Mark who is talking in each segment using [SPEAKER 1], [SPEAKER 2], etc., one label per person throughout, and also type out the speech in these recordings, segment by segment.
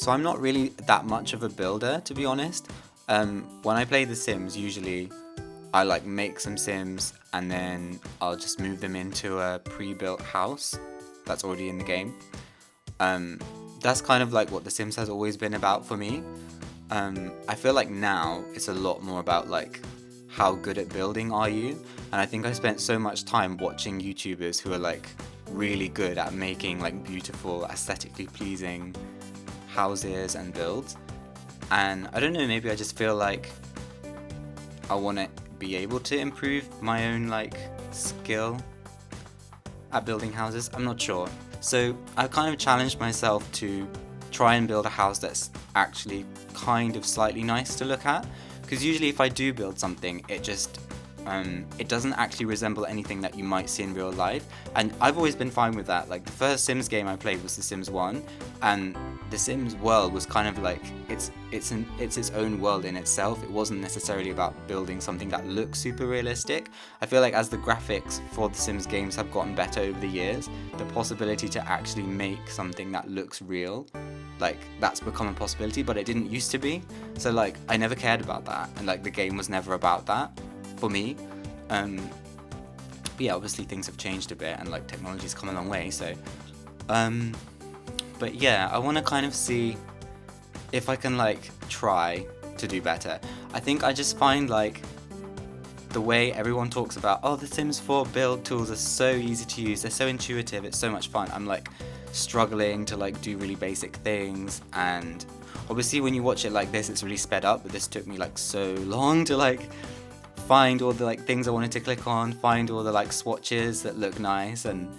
[SPEAKER 1] So I'm not really that much of a builder, to be honest. When I play The Sims, usually I like make some Sims and then I'll just move them into a pre-built house that's already in the game. That's kind of like what The Sims has always been about for me. I feel like now it's a lot more about like how good at building are you, and I think I spent so much time watching YouTubers who are like really good at making like beautiful, aesthetically pleasing houses and builds. And I don't know, maybe I just feel like I want to be able to improve my own like skill at building houses. I'm not sure. So I kind of challenged myself to try and build a house that's actually kind of slightly nice to look at, because usually if I do build something, it doesn't actually resemble anything that you might see in real life, and I've always been fine with that. Like the first Sims game I played was The Sims 1, and The Sims world was kind of like it's its own world in itself. It wasn't necessarily about building something that looks super realistic. I feel like as the graphics for The Sims games have gotten better over the years, the possibility to actually make something that looks real, like that's become a possibility, but it didn't used to be. So like I never cared about that, and like the game was never about that for me. But yeah, obviously things have changed a bit and like technology's come a long way, so but yeah, I want to kind of see if I can like try to do better. I think I just find like the way everyone talks about, oh, the Sims 4 build tools are so easy to use, they're so intuitive, it's so much fun. I'm like struggling to like do really basic things, and obviously when you watch it like this, it's really sped up, but this took me like so long to like find all the like things I wanted to click on, find all the like swatches that look nice, and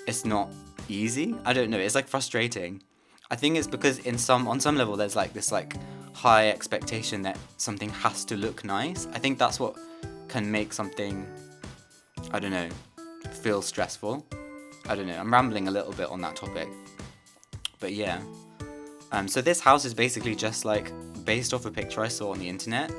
[SPEAKER 1] it's not easy. I don't know, it's like frustrating. I think it's because on some level there's like this like high expectation that something has to look nice. I think that's what can make something, I don't know, feel stressful. I don't know, I'm rambling a little bit on that topic, but yeah. So this house is basically just like based off a picture I saw on the internet.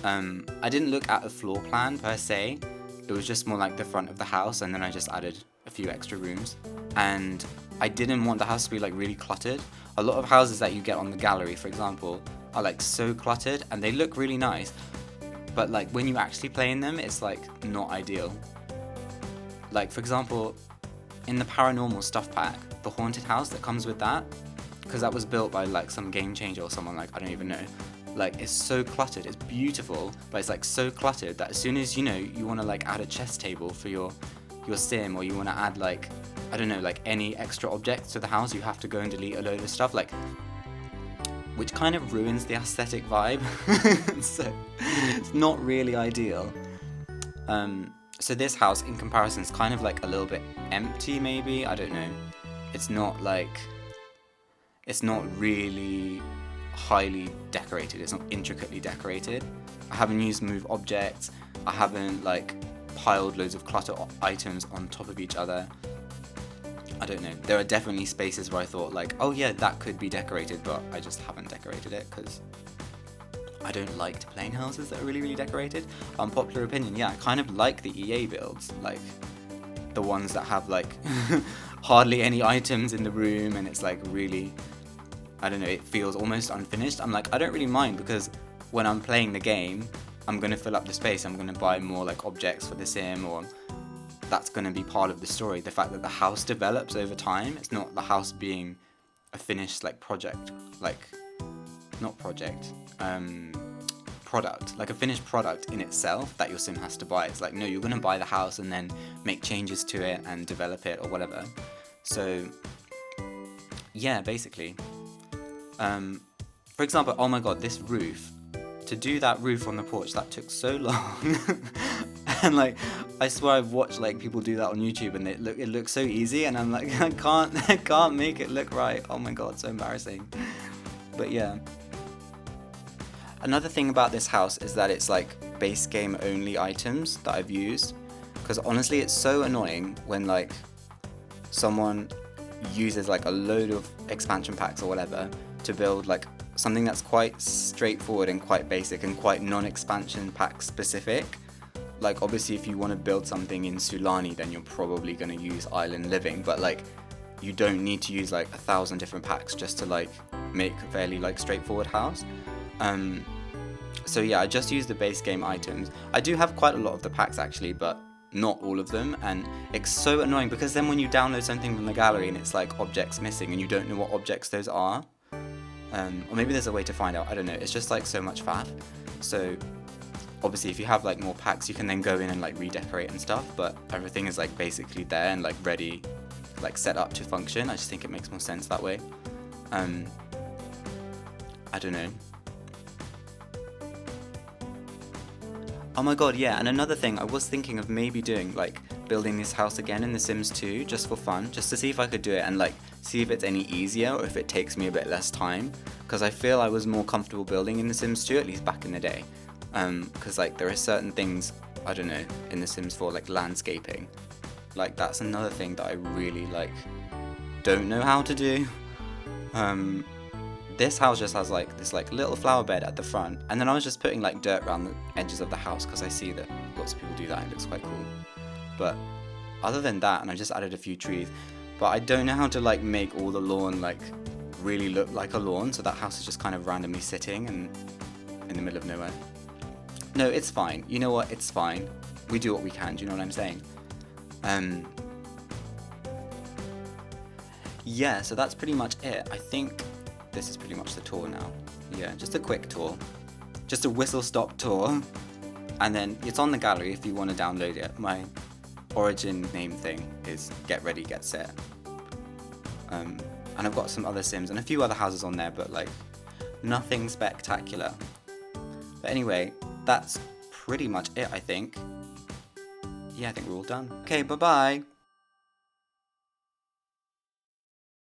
[SPEAKER 1] I didn't look at a floor plan per se, it was just more like the front of the house, and then I just added a few extra rooms. And I didn't want the house to be like really cluttered. A lot of houses that you get on the gallery, for example, are like so cluttered and they look really nice, but like when you actually play in them, it's like not ideal. Like for example, in the paranormal stuff pack, the haunted house that comes with that, because that was built by like some game changer or someone, like I don't even know, like it's so cluttered. It's beautiful, but it's like so cluttered that as soon as you want to like add a chess table for your sim, or you want to add like, I don't know, like any extra objects to the house, you have to go and delete a load of stuff, like, which kind of ruins the aesthetic vibe. So it's not really ideal. So this house in comparison is kind of like a little bit empty, maybe, I don't know. It's not really highly decorated, it's not intricately decorated. I haven't used move objects, I haven't like piled loads of clutter items on top of each other. I don't know, there are definitely spaces where I thought like, oh yeah, that could be decorated, but I just haven't decorated it because I don't like to play in houses that are really, really decorated. Unpopular opinion, yeah, I kind of like the EA builds, like the ones that have like hardly any items in the room, and it's like really, I don't know, it feels almost unfinished. I'm like, I don't really mind, because when I'm playing the game, I'm going to fill up the space, I'm going to buy more like objects for the sim, or that's going to be part of the story. The fact that the house develops over time, it's not the house being a finished like project, like not project, product, like a finished product in itself that your sim has to buy. It's like, no, you're going to buy the house and then make changes to it and develop it or whatever. So yeah, basically, for example, oh my god, this roof, to do that roof on the porch, that took so long. And like, I swear I've watched like people do that on YouTube, and it looks so easy, and I'm like, I can't make it look right. Oh my god, so embarrassing. But yeah. Another thing about this house is that it's like base game only items that I've used, because honestly it's so annoying when like someone uses like a load of expansion packs or whatever to build like something that's quite straightforward and quite basic and quite non-expansion pack specific. Like obviously if you want to build something in Sulani, then you're probably going to use Island Living, but like you don't need to use like 1,000 different packs just to like make a fairly like straightforward house. So yeah, I just use the base game items. I do have quite a lot of the packs actually, but not all of them, and it's so annoying because then when you download something from the gallery and it's like objects missing and you don't know what objects those are, or maybe there's a way to find out, I don't know, it's just like so much faff. So obviously if you have like more packs you can then go in and like redecorate and stuff, but everything is like basically there and like ready, like set up to function. I just think it makes more sense that way. I don't know. Oh my god, yeah, and another thing, I was thinking of maybe doing, like, building this house again in The Sims 2, just for fun, just to see if I could do it and, like, see if it's any easier or if it takes me a bit less time, because I feel I was more comfortable building in The Sims 2, at least back in the day, because, like, there are certain things, I don't know, in The Sims 4, like, landscaping, like, that's another thing that I really, like, don't know how to do. This house just has like this like little flower bed at the front, and then I was just putting like dirt around the edges of the house because I see that lots of people do that and it looks quite cool. But other than that, and I just added a few trees, but I don't know how to like make all the lawn like really look like a lawn, so that house is just kind of randomly sitting and in the middle of nowhere. No, it's fine. You know what? It's fine. We do what we can. Do you know what I'm saying? Yeah, so that's pretty much it. I think this is pretty much the tour now. Yeah, just a quick tour. Just a whistle-stop tour. And then it's on the gallery if you want to download it. My origin name thing is getreadygetset. And I've got some other Sims and a few other houses on there, but like nothing spectacular. But anyway, that's pretty much it, I think. Yeah, I think we're all done. Okay, bye-bye.